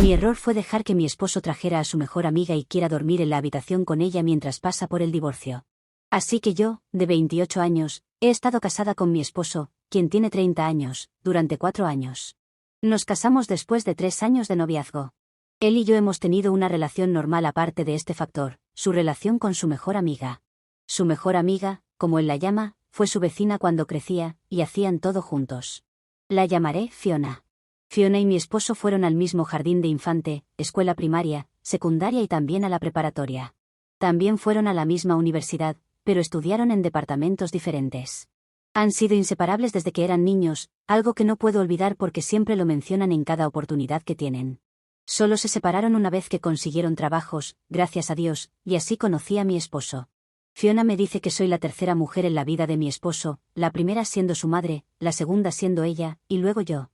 Mi error fue dejar que mi esposo trajera a su mejor amiga y quiera dormir en la habitación con ella mientras pasa por el divorcio. Así que yo, de 28 años, he estado casada con mi esposo, quien tiene 30 años, durante 4 años. Nos casamos después de 3 años de noviazgo. Él y yo hemos tenido una relación normal aparte de este factor, su relación con su mejor amiga. Su mejor amiga, como él la llama, fue su vecina cuando crecía, y hacían todo juntos. La llamaré Fiona. Fiona y mi esposo fueron al mismo jardín de infante, escuela primaria, secundaria y también a la preparatoria. También fueron a la misma universidad, pero estudiaron en departamentos diferentes. Han sido inseparables desde que eran niños, algo que no puedo olvidar porque siempre lo mencionan en cada oportunidad que tienen. Solo se separaron una vez que consiguieron trabajos, gracias a Dios, y así conocí a mi esposo. Fiona me dice que soy la tercera mujer en la vida de mi esposo, la primera siendo su madre, la segunda siendo ella, y luego yo.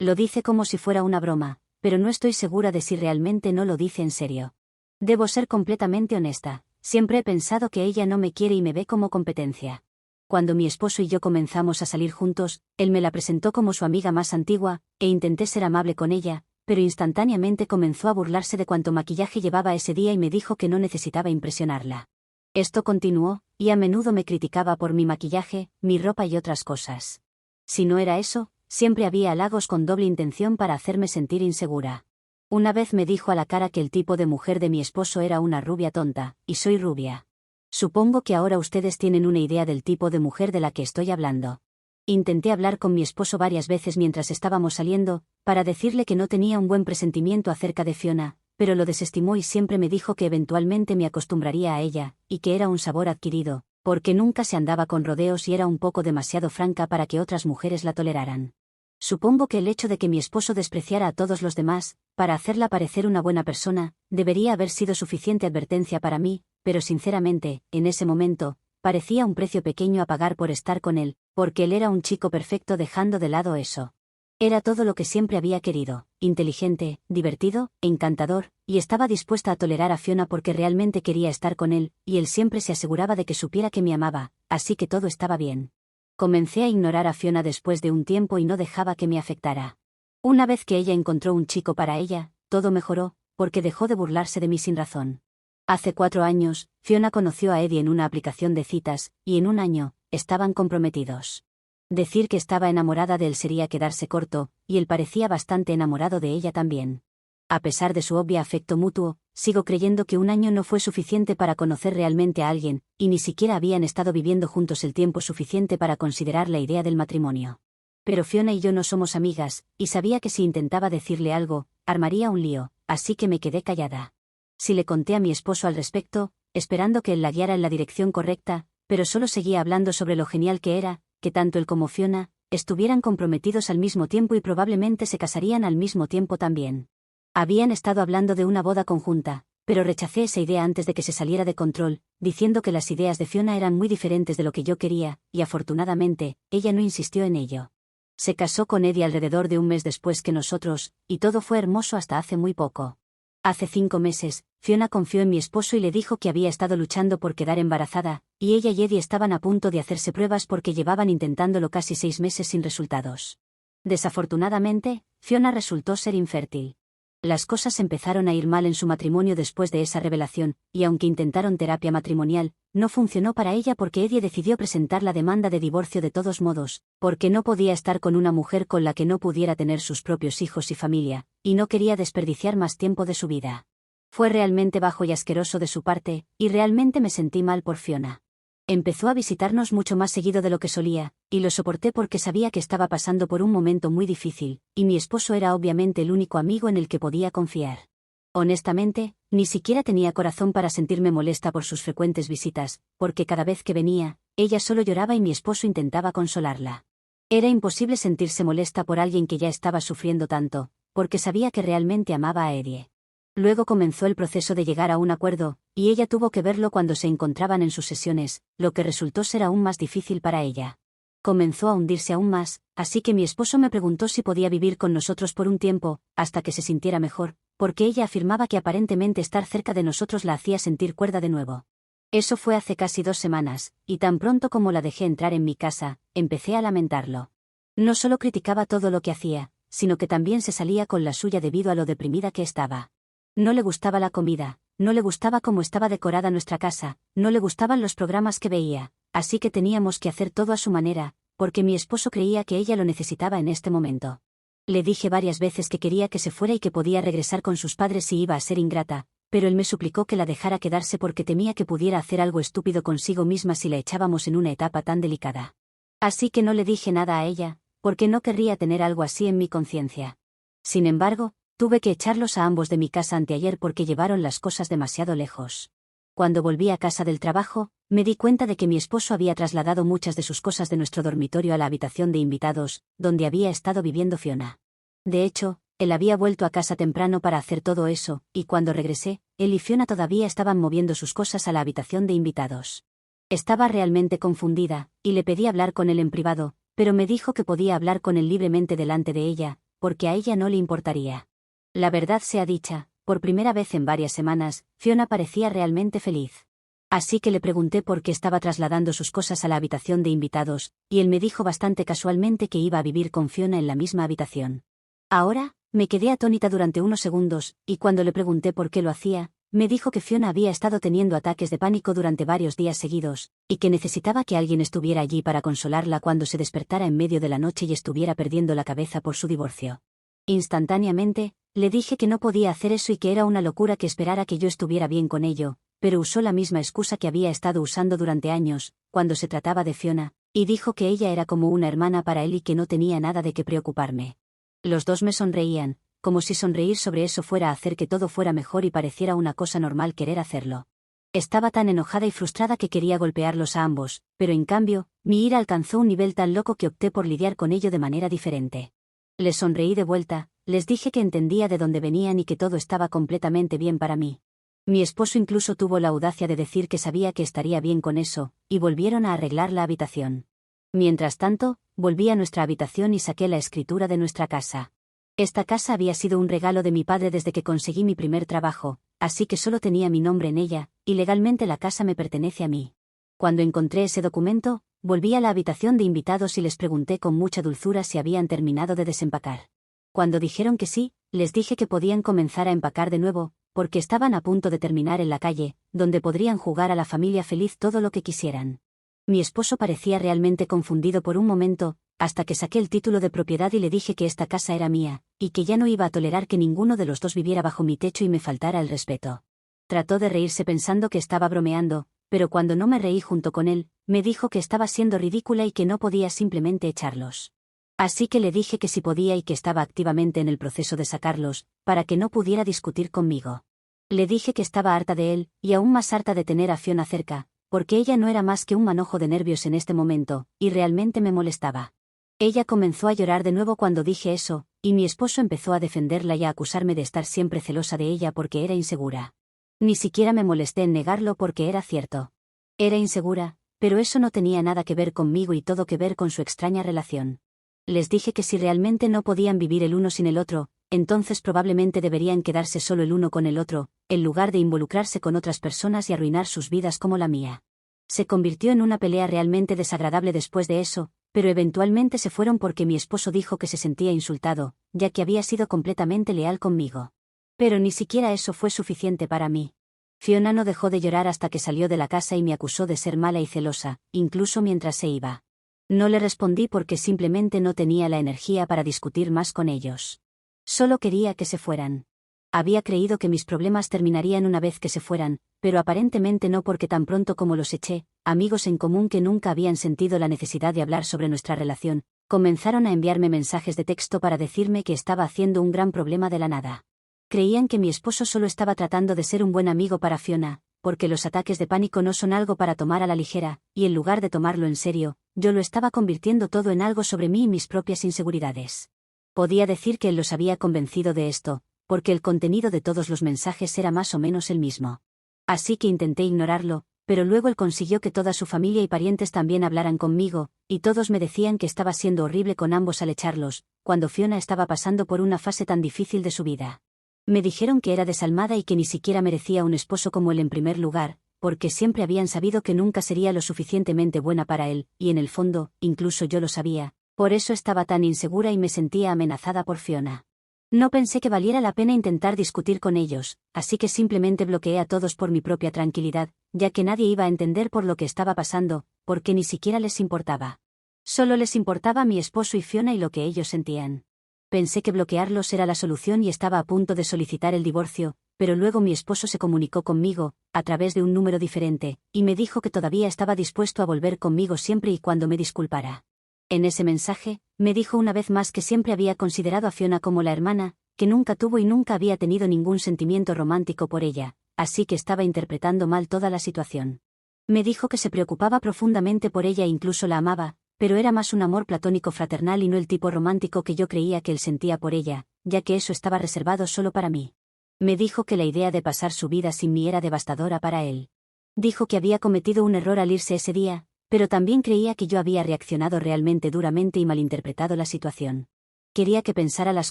Lo dice como si fuera una broma, pero no estoy segura de si realmente no lo dice en serio. Debo ser completamente honesta, siempre he pensado que ella no me quiere y me ve como competencia. Cuando mi esposo y yo comenzamos a salir juntos, él me la presentó como su amiga más antigua, e intenté ser amable con ella, pero instantáneamente comenzó a burlarse de cuánto maquillaje llevaba ese día y me dijo que no necesitaba impresionarla. Esto continuó, y a menudo me criticaba por mi maquillaje, mi ropa y otras cosas. Si no era eso, siempre había halagos con doble intención para hacerme sentir insegura. Una vez me dijo a la cara que el tipo de mujer de mi esposo era una rubia tonta, y soy rubia. Supongo que ahora ustedes tienen una idea del tipo de mujer de la que estoy hablando. Intenté hablar con mi esposo varias veces mientras estábamos saliendo, para decirle que no tenía un buen presentimiento acerca de Fiona, pero lo desestimó y siempre me dijo que eventualmente me acostumbraría a ella, y que era un sabor adquirido, porque nunca se andaba con rodeos y era un poco demasiado franca para que otras mujeres la toleraran. Supongo que el hecho de que mi esposo despreciara a todos los demás, para hacerla parecer una buena persona, debería haber sido suficiente advertencia para mí, pero sinceramente, en ese momento, parecía un precio pequeño a pagar por estar con él, porque él era un chico perfecto dejando de lado eso. Era todo lo que siempre había querido, inteligente, divertido, encantador, y estaba dispuesta a tolerar a Fiona porque realmente quería estar con él, y él siempre se aseguraba de que supiera que me amaba, así que todo estaba bien. Comencé a ignorar a Fiona después de un tiempo y no dejaba que me afectara. Una vez que ella encontró un chico para ella, todo mejoró, porque dejó de burlarse de mí sin razón. Hace 4 años, Fiona conoció a Eddie en una aplicación de citas, y en un año, estaban comprometidos. Decir que estaba enamorada de él sería quedarse corto, y él parecía bastante enamorado de ella también. A pesar de su obvio afecto mutuo, sigo creyendo que un año no fue suficiente para conocer realmente a alguien, y ni siquiera habían estado viviendo juntos el tiempo suficiente para considerar la idea del matrimonio. Pero Fiona y yo no somos amigas, y sabía que si intentaba decirle algo, armaría un lío, así que me quedé callada. Sí le conté a mi esposo al respecto, esperando que él la guiara en la dirección correcta, pero solo seguía hablando sobre lo genial que era, que tanto él como Fiona estuvieran comprometidos al mismo tiempo y probablemente se casarían al mismo tiempo también. Habían estado hablando de una boda conjunta, pero rechacé esa idea antes de que se saliera de control, diciendo que las ideas de Fiona eran muy diferentes de lo que yo quería, y afortunadamente, ella no insistió en ello. Se casó con Eddie alrededor de un mes después que nosotros, y todo fue hermoso hasta hace muy poco. Hace 5 meses, Fiona confió en mi esposo y le dijo que había estado luchando por quedar embarazada, y ella y Eddie estaban a punto de hacerse pruebas porque llevaban intentándolo casi 6 meses sin resultados. Desafortunadamente, Fiona resultó ser infértil. Las cosas empezaron a ir mal en su matrimonio después de esa revelación, y aunque intentaron terapia matrimonial, no funcionó para ella porque Eddie decidió presentar la demanda de divorcio de todos modos, porque no podía estar con una mujer con la que no pudiera tener sus propios hijos y familia, y no quería desperdiciar más tiempo de su vida. Fue realmente bajo y asqueroso de su parte, y realmente me sentí mal por Fiona. Empezó a visitarnos mucho más seguido de lo que solía, y lo soporté porque sabía que estaba pasando por un momento muy difícil, y mi esposo era obviamente el único amigo en el que podía confiar. Honestamente, ni siquiera tenía corazón para sentirme molesta por sus frecuentes visitas, porque cada vez que venía, ella solo lloraba y mi esposo intentaba consolarla. Era imposible sentirse molesta por alguien que ya estaba sufriendo tanto, porque sabía que realmente amaba a Eddie. Luego comenzó el proceso de llegar a un acuerdo, y ella tuvo que verlo cuando se encontraban en sus sesiones, lo que resultó ser aún más difícil para ella. Comenzó a hundirse aún más, así que mi esposo me preguntó si podía vivir con nosotros por un tiempo, hasta que se sintiera mejor, porque ella afirmaba que aparentemente estar cerca de nosotros la hacía sentir cuerda de nuevo. Eso fue hace casi 2 semanas, y tan pronto como la dejé entrar en mi casa, empecé a lamentarlo. No solo criticaba todo lo que hacía, sino que también se salía con la suya debido a lo deprimida que estaba. No le gustaba la comida, no le gustaba cómo estaba decorada nuestra casa, no le gustaban los programas que veía, así que teníamos que hacer todo a su manera, porque mi esposo creía que ella lo necesitaba en este momento. Le dije varias veces que quería que se fuera y que podía regresar con sus padres si iba a ser ingrata, pero él me suplicó que la dejara quedarse porque temía que pudiera hacer algo estúpido consigo misma si la echábamos en una etapa tan delicada. Así que no le dije nada a ella, porque no querría tener algo así en mi conciencia. Sin embargo, tuve que echarlos a ambos de mi casa anteayer porque llevaron las cosas demasiado lejos. Cuando volví a casa del trabajo, me di cuenta de que mi esposo había trasladado muchas de sus cosas de nuestro dormitorio a la habitación de invitados, donde había estado viviendo Fiona. De hecho, él había vuelto a casa temprano para hacer todo eso, y cuando regresé, él y Fiona todavía estaban moviendo sus cosas a la habitación de invitados. Estaba realmente confundida, y le pedí hablar con él en privado, pero me dijo que podía hablar con él libremente delante de ella, porque a ella no le importaría. La verdad sea dicha, por primera vez en varias semanas, Fiona parecía realmente feliz. Así que le pregunté por qué estaba trasladando sus cosas a la habitación de invitados, y él me dijo bastante casualmente que iba a vivir con Fiona en la misma habitación. Ahora, me quedé atónita durante unos segundos, y cuando le pregunté por qué lo hacía, me dijo que Fiona había estado teniendo ataques de pánico durante varios días seguidos, y que necesitaba que alguien estuviera allí para consolarla cuando se despertara en medio de la noche y estuviera perdiendo la cabeza por su divorcio. Instantáneamente, le dije que no podía hacer eso y que era una locura que esperara que yo estuviera bien con ello, pero usó la misma excusa que había estado usando durante años, cuando se trataba de Fiona, y dijo que ella era como una hermana para él y que no tenía nada de qué preocuparme. Los dos me sonreían, como si sonreír sobre eso fuera a hacer que todo fuera mejor y pareciera una cosa normal querer hacerlo. Estaba tan enojada y frustrada que quería golpearlos a ambos, pero en cambio, mi ira alcanzó un nivel tan loco que opté por lidiar con ello de manera diferente. Les sonreí de vuelta, les dije que entendía de dónde venían y que todo estaba completamente bien para mí. Mi esposo incluso tuvo la audacia de decir que sabía que estaría bien con eso, y volvieron a arreglar la habitación. Mientras tanto, volví a nuestra habitación y saqué la escritura de nuestra casa. Esta casa había sido un regalo de mi padre desde que conseguí mi primer trabajo, así que solo tenía mi nombre en ella, y legalmente la casa me pertenece a mí. Cuando encontré ese documento, volví a la habitación de invitados y les pregunté con mucha dulzura si habían terminado de desempacar. Cuando dijeron que sí, les dije que podían comenzar a empacar de nuevo, porque estaban a punto de terminar en la calle, donde podrían jugar a la familia feliz todo lo que quisieran. Mi esposo parecía realmente confundido por un momento, hasta que saqué el título de propiedad y le dije que esta casa era mía, y que ya no iba a tolerar que ninguno de los dos viviera bajo mi techo y me faltara el respeto. Trató de reírse pensando que estaba bromeando, pero cuando no me reí junto con él, me dijo que estaba siendo ridícula y que no podía simplemente echarlos. Así que le dije que sí podía y que estaba activamente en el proceso de sacarlos, para que no pudiera discutir conmigo. Le dije que estaba harta de él, y aún más harta de tener a Fiona cerca, porque ella no era más que un manojo de nervios en este momento, y realmente me molestaba. Ella comenzó a llorar de nuevo cuando dije eso, y mi esposo empezó a defenderla y a acusarme de estar siempre celosa de ella porque era insegura. Ni siquiera me molesté en negarlo porque era cierto. Era insegura, pero eso no tenía nada que ver conmigo y todo que ver con su extraña relación. Les dije que si realmente no podían vivir el uno sin el otro, entonces probablemente deberían quedarse solo el uno con el otro, en lugar de involucrarse con otras personas y arruinar sus vidas como la mía. Se convirtió en una pelea realmente desagradable después de eso, pero eventualmente se fueron porque mi esposo dijo que se sentía insultado, ya que había sido completamente leal conmigo. Pero ni siquiera eso fue suficiente para mí. Fiona no dejó de llorar hasta que salió de la casa y me acusó de ser mala y celosa, incluso mientras se iba. No le respondí porque simplemente no tenía la energía para discutir más con ellos. Solo quería que se fueran. Había creído que mis problemas terminarían una vez que se fueran, pero aparentemente no porque tan pronto como los eché, amigos en común que nunca habían sentido la necesidad de hablar sobre nuestra relación, comenzaron a enviarme mensajes de texto para decirme que estaba haciendo un gran problema de la nada. Creían que mi esposo solo estaba tratando de ser un buen amigo para Fiona, porque los ataques de pánico no son algo para tomar a la ligera, y en lugar de tomarlo en serio, yo lo estaba convirtiendo todo en algo sobre mí y mis propias inseguridades. Podía decir que él los había convencido de esto, porque el contenido de todos los mensajes era más o menos el mismo. Así que intenté ignorarlo, pero luego él consiguió que toda su familia y parientes también hablaran conmigo, y todos me decían que estaba siendo horrible con ambos al echarlos, cuando Fiona estaba pasando por una fase tan difícil de su vida. Me dijeron que era desalmada y que ni siquiera merecía un esposo como él en primer lugar, porque siempre habían sabido que nunca sería lo suficientemente buena para él, y en el fondo, incluso yo lo sabía, Por eso estaba tan insegura y me sentía amenazada por Fiona. No pensé que valiera la pena intentar discutir con ellos, así que simplemente bloqueé a todos por mi propia tranquilidad, ya que nadie iba a entender por lo que estaba pasando, porque ni siquiera les importaba. Solo les importaba mi esposo y Fiona y lo que ellos sentían. Pensé que bloquearlos era la solución y estaba a punto de solicitar el divorcio, pero luego mi esposo se comunicó conmigo, a través de un número diferente, y me dijo que todavía estaba dispuesto a volver conmigo siempre y cuando me disculpara. En ese mensaje, me dijo una vez más que siempre había considerado a Fiona como la hermana, que nunca tuvo y nunca había tenido ningún sentimiento romántico por ella, así que estaba interpretando mal toda la situación. Me dijo que se preocupaba profundamente por ella e incluso la amaba, pero era más un amor platónico fraternal y no el tipo romántico que yo creía que él sentía por ella, ya que eso estaba reservado solo para mí. Me dijo que la idea de pasar su vida sin mí era devastadora para él. Dijo que había cometido un error al irse ese día, pero también creía que yo había reaccionado realmente duramente y malinterpretado la situación. Quería que pensara las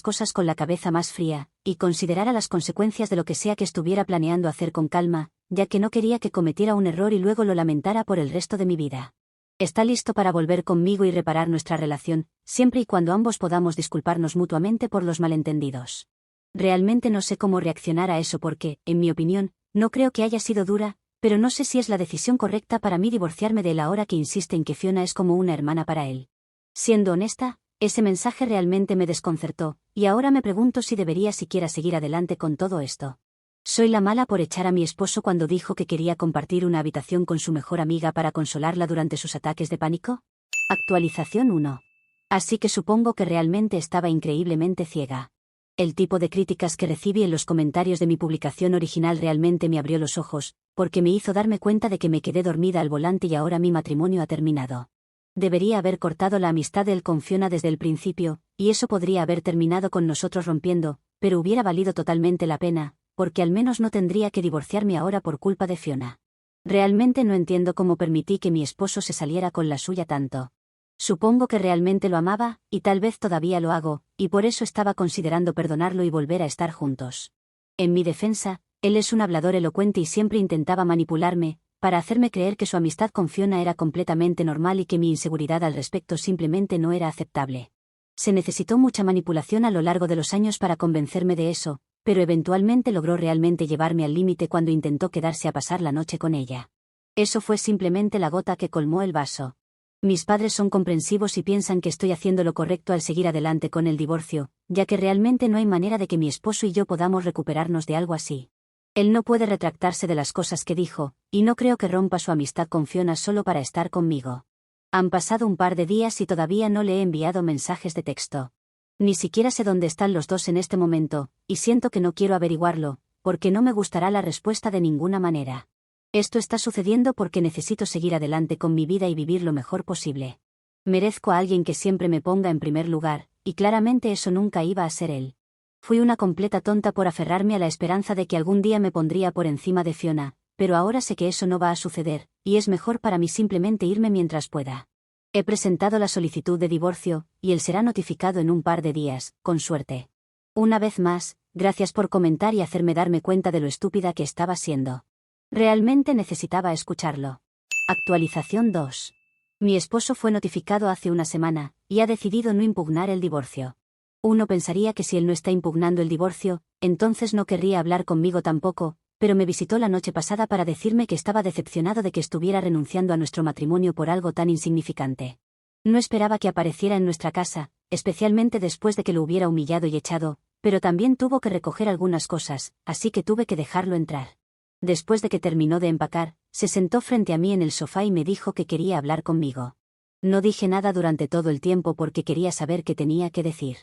cosas con la cabeza más fría, y considerara las consecuencias de lo que sea que estuviera planeando hacer con calma, ya que no quería que cometiera un error y luego lo lamentara por el resto de mi vida. Está listo para volver conmigo y reparar nuestra relación, siempre y cuando ambos podamos disculparnos mutuamente por los malentendidos. Realmente no sé cómo reaccionar a eso porque, en mi opinión, no creo que haya sido dura, pero no sé si es la decisión correcta para mí divorciarme de él ahora que insiste en que Fiona es como una hermana para él. Siendo honesta, ese mensaje realmente me desconcertó, y ahora me pregunto si debería siquiera seguir adelante con todo esto. ¿Soy la mala por echar a mi esposo cuando dijo que quería compartir una habitación con su mejor amiga para consolarla durante sus ataques de pánico? Actualización 1. Así que supongo que realmente estaba increíblemente ciega. El tipo de críticas que recibí en los comentarios de mi publicación original realmente me abrió los ojos, porque me hizo darme cuenta de que me quedé dormida al volante y ahora mi matrimonio ha terminado. Debería haber cortado la amistad de él con Fiona desde el principio, y eso podría haber terminado con nosotros rompiendo, pero hubiera valido totalmente la pena, porque al menos no tendría que divorciarme ahora por culpa de Fiona. Realmente no entiendo cómo permití que mi esposo se saliera con la suya tanto. Supongo que realmente lo amaba, y tal vez todavía lo hago, y por eso estaba considerando perdonarlo y volver a estar juntos. En mi defensa, él es un hablador elocuente y siempre intentaba manipularme, para hacerme creer que su amistad con Fiona era completamente normal y que mi inseguridad al respecto simplemente no era aceptable. Se necesitó mucha manipulación a lo largo de los años para convencerme de eso, pero eventualmente logró realmente llevarme al límite cuando intentó quedarse a pasar la noche con ella. Eso fue simplemente la gota que colmó el vaso. Mis padres son comprensivos y piensan que estoy haciendo lo correcto al seguir adelante con el divorcio, ya que realmente no hay manera de que mi esposo y yo podamos recuperarnos de algo así. Él no puede retractarse de las cosas que dijo, y no creo que rompa su amistad con Fiona solo para estar conmigo. Han pasado un par de días y todavía no le he enviado mensajes de texto. Ni siquiera sé dónde están los dos en este momento, y siento que no quiero averiguarlo, porque no me gustará la respuesta de ninguna manera. Esto está sucediendo porque necesito seguir adelante con mi vida y vivir lo mejor posible. Merezco a alguien que siempre me ponga en primer lugar, y claramente eso nunca iba a ser él. Fui una completa tonta por aferrarme a la esperanza de que algún día me pondría por encima de Fiona, pero ahora sé que eso no va a suceder, y es mejor para mí simplemente irme mientras pueda. He presentado la solicitud de divorcio, y él será notificado en un par de días, con suerte. Una vez más, gracias por comentar y hacerme darme cuenta de lo estúpida que estaba siendo. Realmente necesitaba escucharlo. Actualización 2. Mi esposo fue notificado hace una semana, y ha decidido no impugnar el divorcio. Uno pensaría que si él no está impugnando el divorcio, entonces no querría hablar conmigo tampoco, pero me visitó la noche pasada para decirme que estaba decepcionado de que estuviera renunciando a nuestro matrimonio por algo tan insignificante. No esperaba que apareciera en nuestra casa, especialmente después de que lo hubiera humillado y echado, pero también tuvo que recoger algunas cosas, así que tuve que dejarlo entrar. Después de que terminó de empacar, se sentó frente a mí en el sofá y me dijo que quería hablar conmigo. No dije nada durante todo el tiempo porque quería saber qué tenía que decir.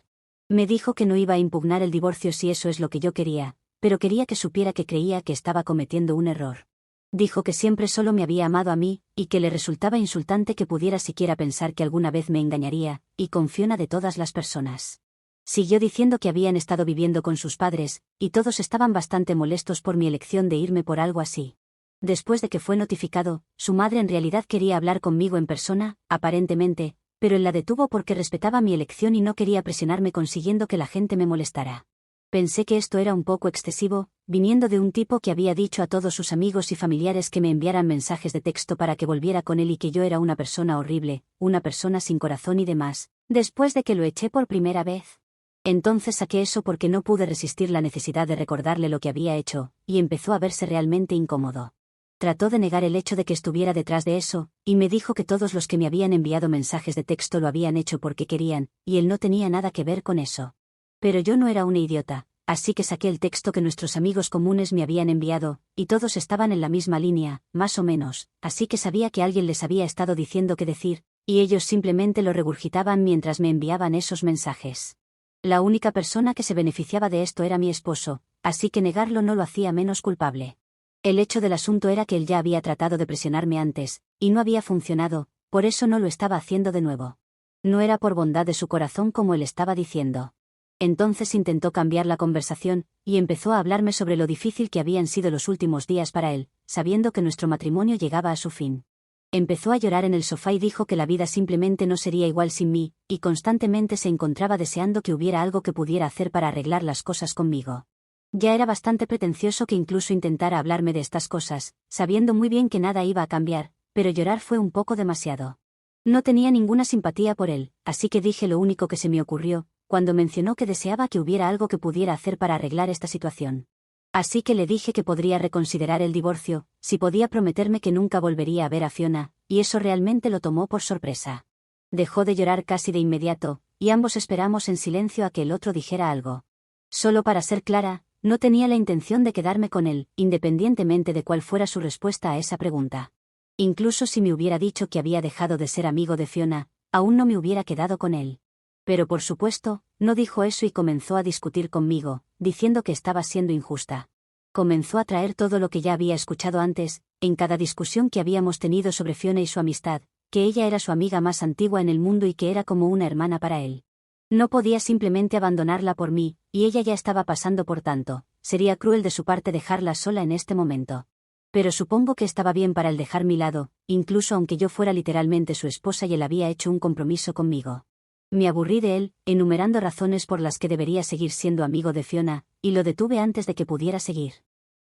Me dijo que no iba a impugnar el divorcio si eso es lo que yo quería, pero quería que supiera que creía que estaba cometiendo un error. Dijo que siempre solo me había amado a mí, y que le resultaba insultante que pudiera siquiera pensar que alguna vez me engañaría, y con Fiona de todas las personas. Siguió diciendo que habían estado viviendo con sus padres, y todos estaban bastante molestos por mi elección de irme por algo así. Después de que fue notificado, su madre en realidad quería hablar conmigo en persona, aparentemente, pero él la detuvo porque respetaba mi elección y no quería presionarme consiguiendo que la gente me molestara. Pensé que esto era un poco excesivo, viniendo de un tipo que había dicho a todos sus amigos y familiares que me enviaran mensajes de texto para que volviera con él y que yo era una persona horrible, una persona sin corazón y demás. Después de que lo eché por primera vez. Entonces saqué eso porque no pude resistir la necesidad de recordarle lo que había hecho, y empezó a verse realmente incómodo. Trató de negar el hecho de que estuviera detrás de eso, y me dijo que todos los que me habían enviado mensajes de texto lo habían hecho porque querían, y él no tenía nada que ver con eso. Pero yo no era una idiota, así que saqué el texto que nuestros amigos comunes me habían enviado, y todos estaban en la misma línea, más o menos, así que sabía que alguien les había estado diciendo qué decir, y ellos simplemente lo regurgitaban mientras me enviaban esos mensajes. La única persona que se beneficiaba de esto era mi esposo, así que negarlo no lo hacía menos culpable. El hecho del asunto era que él ya había tratado de presionarme antes, y no había funcionado, por eso no lo estaba haciendo de nuevo. No era por bondad de su corazón como él estaba diciendo. Entonces intentó cambiar la conversación, y empezó a hablarme sobre lo difícil que habían sido los últimos días para él, sabiendo que nuestro matrimonio llegaba a su fin. Empezó a llorar en el sofá y dijo que la vida simplemente no sería igual sin mí, y constantemente se encontraba deseando que hubiera algo que pudiera hacer para arreglar las cosas conmigo. Ya era bastante pretencioso que incluso intentara hablarme de estas cosas, sabiendo muy bien que nada iba a cambiar, pero llorar fue un poco demasiado. No tenía ninguna simpatía por él, así que dije lo único que se me ocurrió, cuando mencionó que deseaba que hubiera algo que pudiera hacer para arreglar esta situación. Así que le dije que podría reconsiderar el divorcio, si podía prometerme que nunca volvería a ver a Fiona, y eso realmente lo tomó por sorpresa. Dejó de llorar casi de inmediato, y ambos esperamos en silencio a que el otro dijera algo. Solo para ser clara, no tenía la intención de quedarme con él, independientemente de cuál fuera su respuesta a esa pregunta. Incluso si me hubiera dicho que había dejado de ser amigo de Fiona, aún no me hubiera quedado con él. Pero por supuesto, no dijo eso y comenzó a discutir conmigo, diciendo que estaba siendo injusta. Comenzó a traer todo lo que ya había escuchado antes, en cada discusión que habíamos tenido sobre Fiona y su amistad, que ella era su amiga más antigua en el mundo y que era como una hermana para él. No podía simplemente abandonarla por mí, y ella ya estaba pasando por tanto, sería cruel de su parte dejarla sola en este momento. Pero supongo que estaba bien para él dejar mi lado, incluso aunque yo fuera literalmente su esposa y él había hecho un compromiso conmigo. Me aburrí de él, enumerando razones por las que debería seguir siendo amigo de Fiona, y lo detuve antes de que pudiera seguir.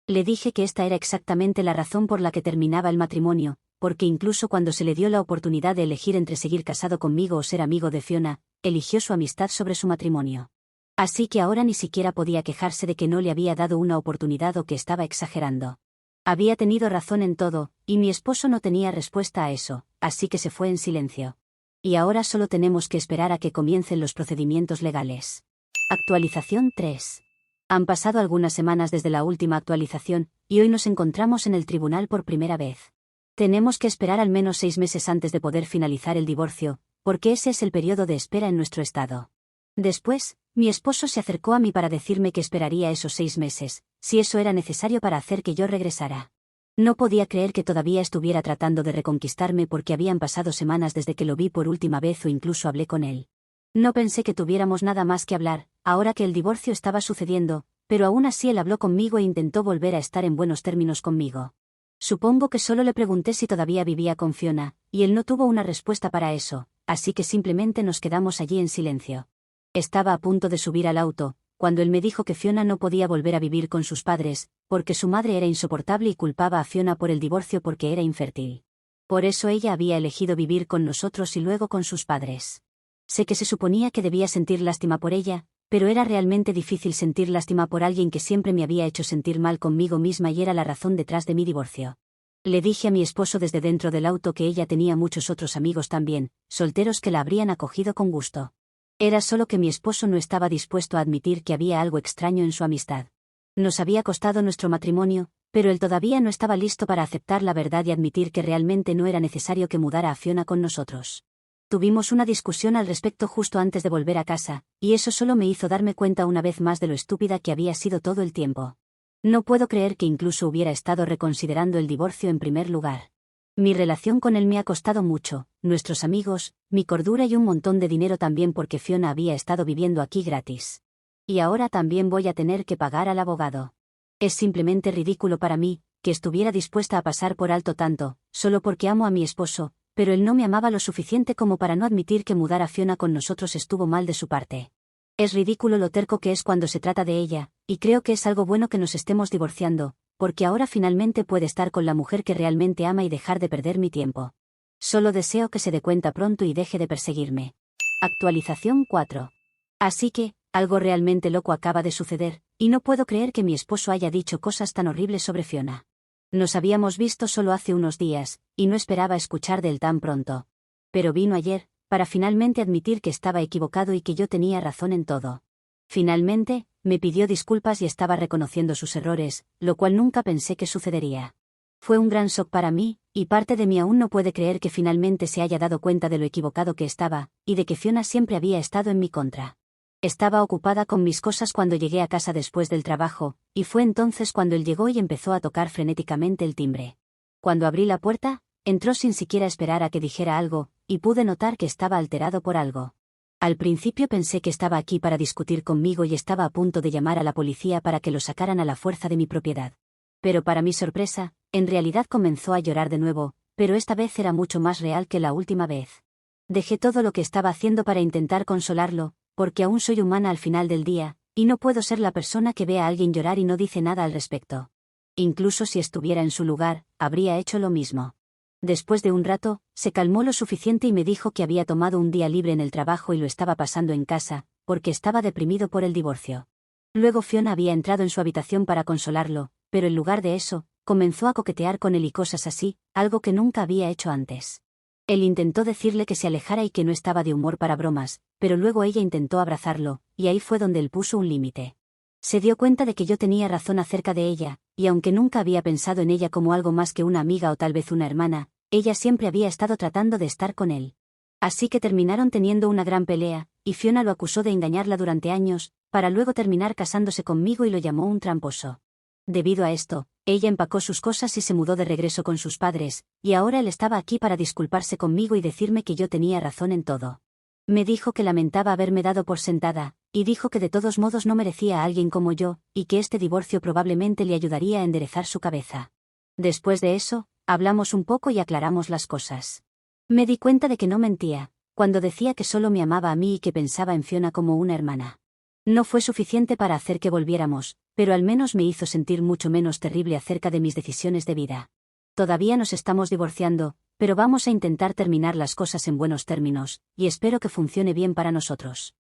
Le dije que esta era exactamente la razón por la que terminaba el matrimonio, porque incluso cuando se le dio la oportunidad de elegir entre seguir casado conmigo o ser amigo de Fiona, eligió su amistad sobre su matrimonio. Así que ahora ni siquiera podía quejarse de que no le había dado una oportunidad o que estaba exagerando. Había tenido razón en todo, y mi esposo no tenía respuesta a eso, así que se fue en silencio. Y ahora solo tenemos que esperar a que comiencen los procedimientos legales. Actualización 3. Han pasado algunas semanas desde la última actualización, y hoy nos encontramos en el tribunal por primera vez. Tenemos que esperar al menos 6 meses antes de poder finalizar el divorcio, porque ese es el periodo de espera en nuestro estado. Después, mi esposo se acercó a mí para decirme que esperaría esos 6 meses, si eso era necesario para hacer que yo regresara. No podía creer que todavía estuviera tratando de reconquistarme porque habían pasado semanas desde que lo vi por última vez o incluso hablé con él. No pensé que tuviéramos nada más que hablar, ahora que el divorcio estaba sucediendo, pero aún así él habló conmigo e intentó volver a estar en buenos términos conmigo. Supongo que solo le pregunté si todavía vivía con Fiona, y él no tuvo una respuesta para eso, así que simplemente nos quedamos allí en silencio. Estaba a punto de subir al auto, cuando él me dijo que Fiona no podía volver a vivir con sus padres, porque su madre era insoportable y culpaba a Fiona por el divorcio porque era infértil. Por eso ella había elegido vivir con nosotros y luego con sus padres. Sé que se suponía que debía sentir lástima por ella, pero era realmente difícil sentir lástima por alguien que siempre me había hecho sentir mal conmigo misma y era la razón detrás de mi divorcio. Le dije a mi esposo desde dentro del auto que ella tenía muchos otros amigos también, solteros que la habrían acogido con gusto. Era solo que mi esposo no estaba dispuesto a admitir que había algo extraño en su amistad. Nos había costado nuestro matrimonio, pero él todavía no estaba listo para aceptar la verdad y admitir que realmente no era necesario que mudara a Fiona con nosotros. Tuvimos una discusión al respecto justo antes de volver a casa, y eso solo me hizo darme cuenta una vez más de lo estúpida que había sido todo el tiempo. No puedo creer que incluso hubiera estado reconsiderando el divorcio en primer lugar. Mi relación con él me ha costado mucho, nuestros amigos, mi cordura y un montón de dinero también porque Fiona había estado viviendo aquí gratis. Y ahora también voy a tener que pagar al abogado. Es simplemente ridículo para mí, que estuviera dispuesta a pasar por alto tanto, solo porque amo a mi esposo, pero él no me amaba lo suficiente como para no admitir que mudar a Fiona con nosotros estuvo mal de su parte. Es ridículo lo terco que es cuando se trata de ella, y creo que es algo bueno que nos estemos divorciando, porque ahora finalmente puede estar con la mujer que realmente ama y dejar de perder mi tiempo. Solo deseo que se dé cuenta pronto y deje de perseguirme. Actualización 4. Así que, algo realmente loco acaba de suceder, y no puedo creer que mi esposo haya dicho cosas tan horribles sobre Fiona. Nos habíamos visto solo hace unos días, y no esperaba escuchar de él tan pronto. Pero vino ayer, para finalmente admitir que estaba equivocado y que yo tenía razón en todo. Finalmente, me pidió disculpas y estaba reconociendo sus errores, lo cual nunca pensé que sucedería. Fue un gran shock para mí, y parte de mí aún no puede creer que finalmente se haya dado cuenta de lo equivocado que estaba, y de que Fiona siempre había estado en mi contra. Estaba ocupada con mis cosas cuando llegué a casa después del trabajo, y fue entonces cuando él llegó y empezó a tocar frenéticamente el timbre. Cuando abrí la puerta, entró sin siquiera esperar a que dijera algo, y pude notar que estaba alterado por algo. Al principio pensé que estaba aquí para discutir conmigo y estaba a punto de llamar a la policía para que lo sacaran a la fuerza de mi propiedad. Pero para mi sorpresa, en realidad comenzó a llorar de nuevo, pero esta vez era mucho más real que la última vez. Dejé todo lo que estaba haciendo para intentar consolarlo, porque aún soy humana al final del día, y no puedo ser la persona que ve a alguien llorar y no dice nada al respecto. Incluso si estuviera en su lugar, habría hecho lo mismo. Después de un rato, se calmó lo suficiente y me dijo que había tomado un día libre en el trabajo y lo estaba pasando en casa, porque estaba deprimido por el divorcio. Luego Fiona había entrado en su habitación para consolarlo, pero en lugar de eso, comenzó a coquetear con él y cosas así, algo que nunca había hecho antes. Él intentó decirle que se alejara y que no estaba de humor para bromas, pero luego ella intentó abrazarlo, y ahí fue donde él puso un límite. Se dio cuenta de que yo tenía razón acerca de ella, y aunque nunca había pensado en ella como algo más que una amiga o tal vez una hermana, ella siempre había estado tratando de estar con él. Así que terminaron teniendo una gran pelea, y Fiona lo acusó de engañarla durante años, para luego terminar casándose conmigo y lo llamó un tramposo. Debido a esto, ella empacó sus cosas y se mudó de regreso con sus padres, y ahora él estaba aquí para disculparse conmigo y decirme que yo tenía razón en todo. Me dijo que lamentaba haberme dado por sentada, y dijo que de todos modos no merecía a alguien como yo, y que este divorcio probablemente le ayudaría a enderezar su cabeza. Después de eso, hablamos un poco y aclaramos las cosas. Me di cuenta de que no mentía, cuando decía que solo me amaba a mí y que pensaba en Fiona como una hermana. No fue suficiente para hacer que volviéramos, pero al menos me hizo sentir mucho menos terrible acerca de mis decisiones de vida. Todavía nos estamos divorciando, pero vamos a intentar terminar las cosas en buenos términos, y espero que funcione bien para nosotros.